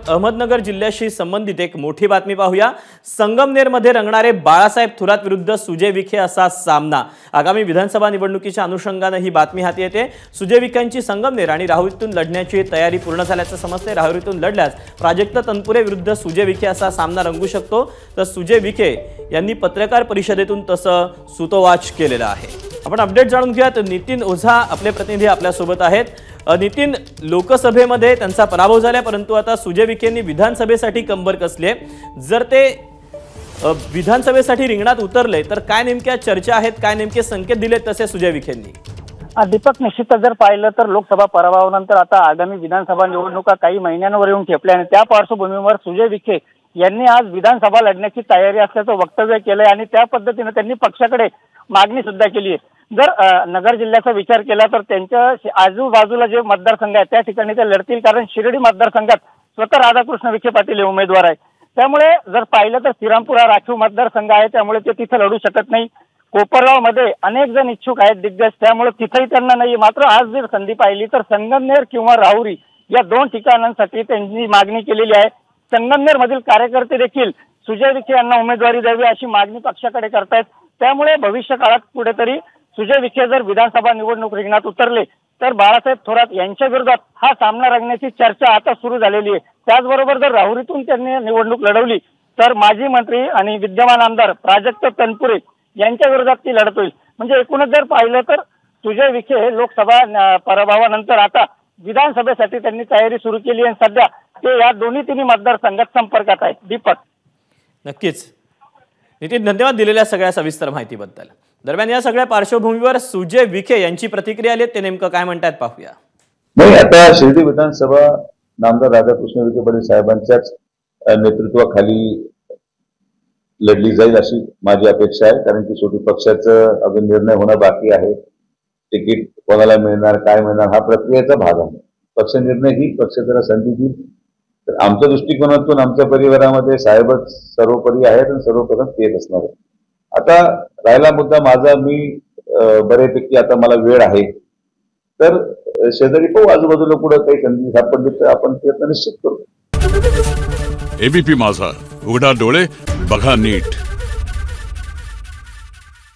अहमदनगर जिल्ह्याशी संबंधित एक मोठी बातमी पाहूया। संगमनेरमध्ये रंगणारे बाळासाहेब थोरात विरुद्ध सुजय विखे असा सामना। आगामी विधानसभा निवडणुकीच्या अनुषंगाने ही बातमी हाती येते। सुजय विखेंची संगमनेर आणि राहुरीतून लढण्याची तयारी पूर्ण झाल्याचं समजते। राहुरीतून लढल्यास प्राजक्त तनपुरे विरुद्ध सुजय विखे असा सामना रंगू शकतो। तर सुजय विखे यांनी पत्रकार परिषदेतून तसं सुतोवाच केलेलं आहे। आपण अपडेट जाणून घेऊयात। नितीन ओझा आपले प्रतिनिधी आपल्या सोबत आहेत। नितीन, लोकसभेमध्ये त्यांचा पराभव झाला, परंतु आता सुजय विखेंनी विधानसभेसाठी कंबर कसली आहे। जर ते विधानसभेसाठी रिंगणात उतरले तर काय नेमक्या चर्चा आहेत, काय नेमके संकेत दिलेत तसे सुजय विखेंनी? दीपक, निश्चितच जर पाहिलं तर लोकसभा पराभवानंतर आता आगामी विधानसभा निवडणुका काही महिन्यांवर येऊन ठेपल्या आणि त्या पार्श्वभूमीवर सुजय विखे यांनी आज विधानसभा लढण्याची तयारी असल्याचं वक्तव्य केलंय आणि त्या पद्धतीने त्यांनी पक्षाकडे मागणी सुद्धा केली आहे। जर नगर जिल्ह्याचा विचार केला तर त्यांच्या आजूबाजूला जे मतदारसंघ आहेत त्या ठिकाणी ते लढतील, कारण शिर्डी मतदारसंघात स्वतः राधाकृष्ण विखे पाटील हे उमेदवार आहे। त्यामुळे जर पाहिलं तर श्रीरामपुरा राखीव मतदारसंघ आहे, त्यामुळे ते तिथे लढू शकत नाही। कोपरगाव मध्ये अनेक जण इच्छुक आहेत दिग्गज, त्यामुळे तिथेही त्यांना नाही। मात्र आज जर संधी पाहिली तर संगमनेर किंवा राहुरी या दोन ठिकाणांसाठी त्यांनी मागणी केलेली आहे। संगमनेर मधील कार्यकर्ते देखील सुजय विखे यांना उमेदवारी द्यावी अशी मागणी पक्षाकडे करतायत। त्यामुळे भविष्य काळात कुठेतरी सुजय विखे जर विधानसभा निवडणूक रिंगणात उतरले तर बाळासाहेब थोरात यांच्या विरोधात हा सामना रंगण्याची चर्चा आता सुरू झालेली आहे। त्याचबरोबर जर राहुरीतून त्यांनी निवडणूक लढवली तर माजी मंत्री आणि विद्यमान आमदार प्राजक्त तनपुरे यांच्या विरोधात ती लढत होईल। म्हणजे एकूणच जर पाहिलं तर सुजय विखे लोकसभा पराभवानंतर आता विधानसभेसाठी त्यांनी तयारी सुरू केली आणि सध्या ते या तिन्ही मतदारसंघात संपर्कात आहेत। दीपक, नक्कीच नितीन, धन्यवाद दिलेल्या सगळ्या सविस्तर माहितीबद्दल। दरम्यान या सगळ्या पार्श्वभूमीवर सुजय विखे यांची प्रतिक्रिया आली, ते नेमकं काय म्हणतात पाहूया। नाही, आता शिर्डी विधानसभा नामदार राधाकृष्ण विखे पाटील साहेबांच्याच नेतृत्वाखाली लढली जाईल अशी माझी अपेक्षा आहे, कारण की शेवटी पक्षाचं अजून निर्णय होणं बाकी आहे। तिकीट कोणाला मिळणार, काय मिळणार हा प्रक्रियेचा भाग आहे। पक्ष निर्णय ही पक्ष त्याला संधी देईल। तर आमच्या दृष्टिकोनातून आमच्या परिवारामध्ये साहेबच सर्वोपरी आहेत आणि सर्वप्रथम तेच असणार आहे। आता राहिला मुद्दा माझा, मी बऱ्यापैकी आता मला वेळ आहे, तर शेजारी पाहू आजूबाजूला कुठं काही संधी सापडली तर आपण प्रयत्न निश्चित करू। एबीपी माझा, उघडा डोळे बघा नीट।